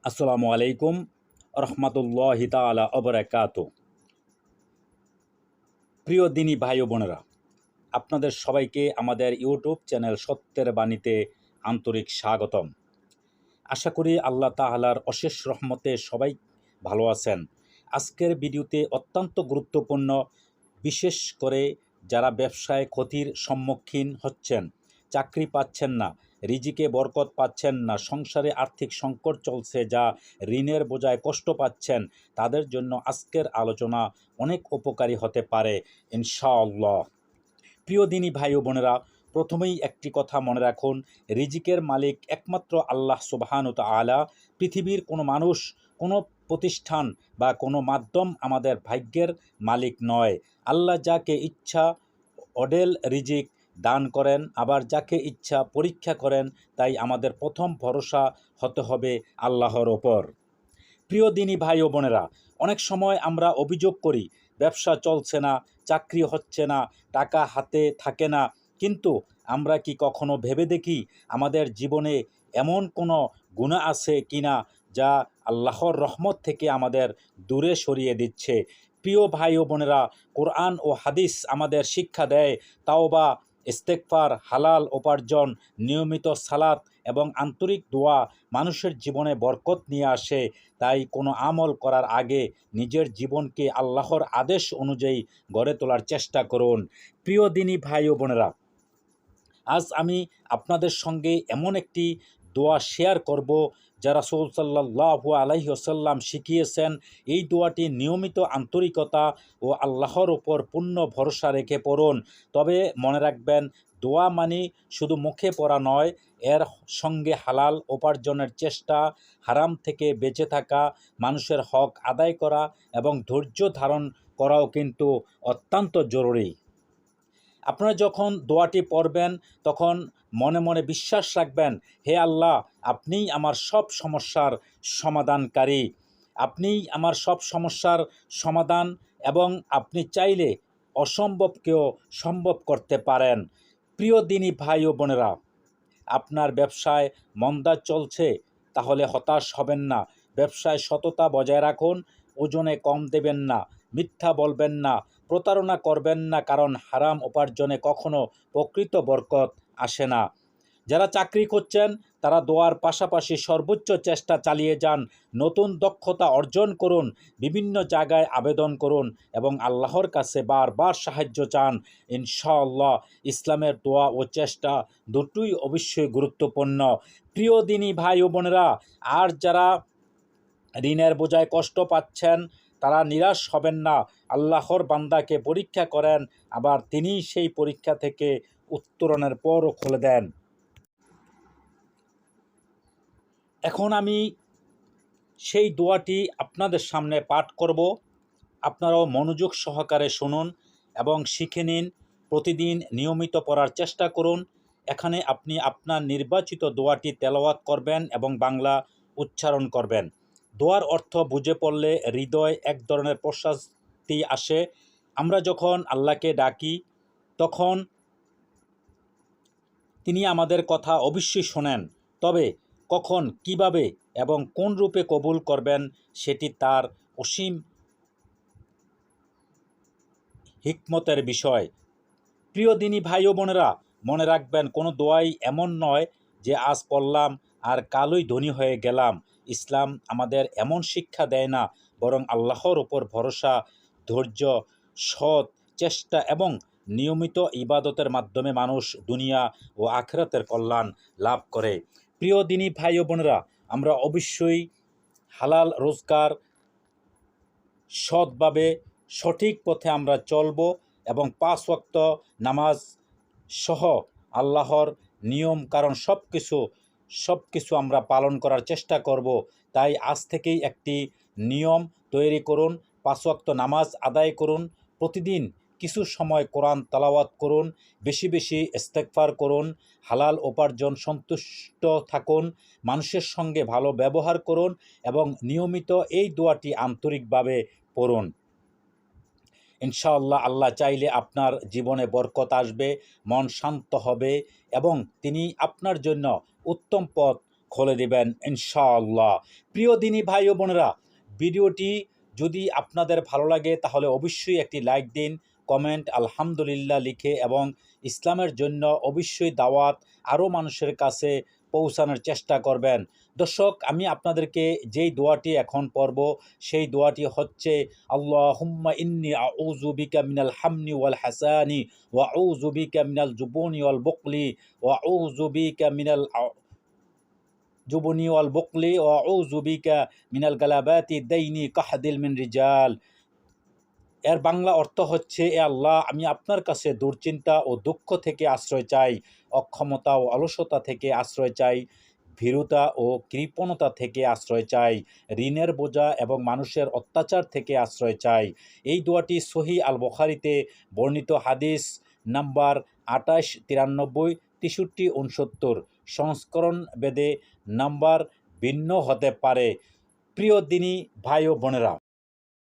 আসসালামু আলাইকুম রহমতুল্লাহি তাআলা অবরাকাত। প্রিয় দিনী ভাই ও বোনেরা, আপনাদের সবাইকে আমাদের ইউটিউব চ্যানেল সত্যের বাণীতে আন্তরিক স্বাগতম। আশা করি আল্লাহ তাআলার অশেষ রহমতে সবাই ভালো আছেন। আজকের ভিডিওতে অত্যন্ত গুরুত্বপূর্ণ, বিশেষ করে যারা ব্যবসায় ক্ষতির সম্মুখীন হচ্ছেন, চাকরি পাচ্ছেন না, রিজিকে বরকত পাচ্ছেন না, সংসারে আর্থিক সংকট চলছে, যা ঋণের বোঝায় কষ্ট পাচ্ছেন, তাদের জন্য আজকের আলোচনা অনেক উপকারী হতে পারে ইনশাআল্লাহ। প্রিয় দিনী ভাই ও বোনেরা, প্রথমেই একটি কথা মনে রাখুন, রিজিকের মালিক একমাত্র আল্লাহ সুবহানাহু ওয়া তাআলা। পৃথিবীর কোনো মানুষ, কোনো প্রতিষ্ঠান বা কোনো মাধ্যম আমাদের ভাগ্যের মালিক নয়। আল্লাহ যাকে ইচ্ছা অডেল রিজিক দান করেন, আবার যাকে ইচ্ছা পরীক্ষা করেন। তাই আমাদের প্রথম ভরসা হতে হবে আল্লাহর ওপর। প্রিয় দিনী ভাই ও বোনেরা, অনেক সময় আমরা অভিযোগ করি ব্যবসা চলছে না, চাকরি হচ্ছে না, টাকা হাতে থাকে না। কিন্তু আমরা কি কখনো ভেবে দেখি আমাদের জীবনে এমন কোনো গুনাহ আছে কিনা যা আল্লাহর রহমত থেকে আমাদের দূরে সরিয়ে দিচ্ছে? প্রিয় ভাই ও বোনেরা, কোরআন ও হাদিস আমাদের শিক্ষা দেয় তাওবা, ইস্তেগফার, হালাল উপার্জন, নিয়মিত সালাত এবং আন্তরিক দোয়া মানুষের জীবনে বরকত নিয়ে আসে। তাই কোনো আমল করার আগে নিজের জীবনকে আল্লাহর আদেশ অনুযায়ী গড়ে তোলার চেষ্টা করুন। প্রিয় দিনী ভাই ও বোনেরা, আজ আমি আপনাদের সঙ্গে এমন একটি দোয়া শেয়ার করব যা রাসূল সাল্লাল্লাহু আলাইহি ওয়াসাল্লাম শিখিয়েছেন। এই দোয়াটি নিয়মিত আন্তরিকতা ও আল্লাহর ওপর পূর্ণ ভরসা রেখে পড়ুন। তবে মনে রাখবেন, দোয়া মানে শুধু মুখে পড়া নয়, এর সঙ্গে হালাল উপার্জনের চেষ্টা, হারাম থেকে বেঁচে থাকা, মানুষের হক আদায় করা এবং ধৈর্য ধারণ করাও কিন্তু অত্যন্ত জরুরি। আপনারা যখন দোয়াটি পড়বেন তখন মনে মনে বিশ্বাস রাখবেন, হে আল্লাহ, আপনিই আমার সব সমস্যার সমাধানকারী, আপনিই আমার সব সমস্যার সমাধান, এবং আপনি চাইলে অসম্ভবকেও সম্ভব করতে পারেন। প্রিয় দিনী ভাই ও বোনেরা, আপনার ব্যবসায় মন্দা চলছে, তাহলে হতাশ হবেন না। ব্যবসায় সততা বজায় রাখুন, ওজনে কম দেবেন না, মিথ্যা বলবেন না, প্রতারণা করবেন না, কারণ হারাম উপার্জনে কখনো প্রকৃত বরকত আসে না। যারা চাকরি করছেন তারা দোয়ার পাশাপাশি সর্বোচ্চ চেষ্টা চালিয়ে যান, নতুন দক্ষতা অর্জন করুন, বিভিন্ন জায়গায় আবেদন করুন এবং আল্লাহর কাছে বারবার সাহায্য চান। ইনশাআল্লাহ ইসলামের দোয়া ও চেষ্টা দুটোই অবশ্যই গুরুত্বপূর্ণ। প্রিয় দিনী ভাই ও বোনেরা, আর যারা ঋণের বোঝায় কষ্ট পাচ্ছেন তারা নিরাশ হবেন না। আল্লাহর বান্দাকে পরীক্ষা করেন, আবার তিনিই সেই পরীক্ষা থেকে উত্তরণের পরও খুলে দেন। এখন আমি সেই দোয়াটি আপনাদের সামনে পাঠ করব। আপনারাও মনোযোগ সহকারে শুনুন এবং শিখে নিন। প্রতিদিন নিয়মিত পড়ার চেষ্টা করুন। এখানে আপনি আপনার নির্বাচিত দোয়াটি তেলাওয়াত করবেন এবং বাংলা উচ্চারণ করবেন। দোয়ার অর্থ বুঝে পড়লে হৃদয় এক ধরনের প্রশান্তি আসে। আমরা যখন আল্লাহকে ডাকি তখন তিনি আমাদের কথা অবশ্যই শোনেন। তবে কখন, কিভাবে এবং কোন রূপে কবুল করবেন সেটি তার অসীম হিকমতের বিষয়। প্রিয় দিনী ভাই ও বোনেরা, মনে রাখবেন, কোনো দোয়াই এমন নয় যে আজ পড়লাম আর কালই ধনী হয়ে গেলাম। ইসলাম আমাদের এমন শিক্ষা দেয় না, বরং আল্লাহর ওপর ভরসা, ধৈর্য, সৎ চেষ্টা এবং নিয়মিত ইবাদতের মাধ্যমে মানুষ দুনিয়া ও আখিরাতের কল্যাণ লাভ করে। প্রিয় দিনী ভাই ও বোনেরা, আমরা অবশ্যই হালাল রোজগার, সৎভাবে সঠিক পথে আমরা চলব এবং 5 ওয়াক্ত নামাজ সহ আল্লাহর নিয়ম কারণ সব কিছু আমরা পালন করার চেষ্টা করব। তাই আজ থেকেই একটি নিয়ম তৈরি করুন, 5 ওয়াক্ত নামাজ আদায় করুন, প্রতিদিন কিছু সময় কোরআন তেলাওয়াত করুন, বেশি বেশি ইস্তেগফার করুন, হালাল উপার্জন সন্তুষ্ট থাকুন, মানুষের সঙ্গে ভালো ব্যবহার করুন এবং নিয়মিত এই দোয়াটি আন্তরিকভাবে পড়ুন। ইনশাআল্লাহ আল্লাহ চাইলে আপনার জীবনে বরকত আসবে, মন শান্ত হবে এবং তিনি আপনার জন্য উত্তম পথ খুলে দেবেন ইনশাআল্লাহ। প্রিয় দিনী ভাই ও বোনেরা, ভিডিওটি যদি আপনাদের ভালো লাগে তাহলে অবশ্যই একটি লাইক দিন, কমেন্ট আলহামদুলিল্লাহ লিখে এবং ইসলামের জন্য অবশ্যই দাওয়াত আরও মানুষের কাছে পৌঁছানোর চেষ্টা করবেন। দর্শক, আমি আপনাদেরকে যেই দোয়াটি এখন পড়ব সেই দোয়াটি হচ্ছে আল্লাহুম্মা ইন্নী আউযু বিকা মিনাল হামনি ওয়াল হাসানি ওয়া আউযু বিকা মিনাল জুবুনি ওয়াল বুকলি ওয়া আউযু বিকা মিনাল জুবুনি ওয়াল বুকলি ওয়া আউযু বিকা মিনাল গালাবাতি দাইনি কাহদিল মিন রিজাল। এর বাংলা অর্থ হচ্ছে, এ আল্লাহ, আমি আপনার কাছে দুশ্চিন্তা ও দুঃখ থেকে আশ্রয় চাই, অক্ষমতা ও অলসতা থেকে আশ্রয় চাই, ভীরুতা ও কৃপণতা থেকে আশ্রয় চাই, ঋণের বোঝা এবং মানুষের অত্যাচার থেকে আশ্রয় চাই। এই দোয়াটি সহিহ আল বুখারীতে বর্ণিত হাদিস নাম্বার 28, 93, 63, 69 সংস্করণ ভেদে নাম্বার ভিন্ন হতে পারে। প্রিয় দিনী ভাই ও বোনেরা,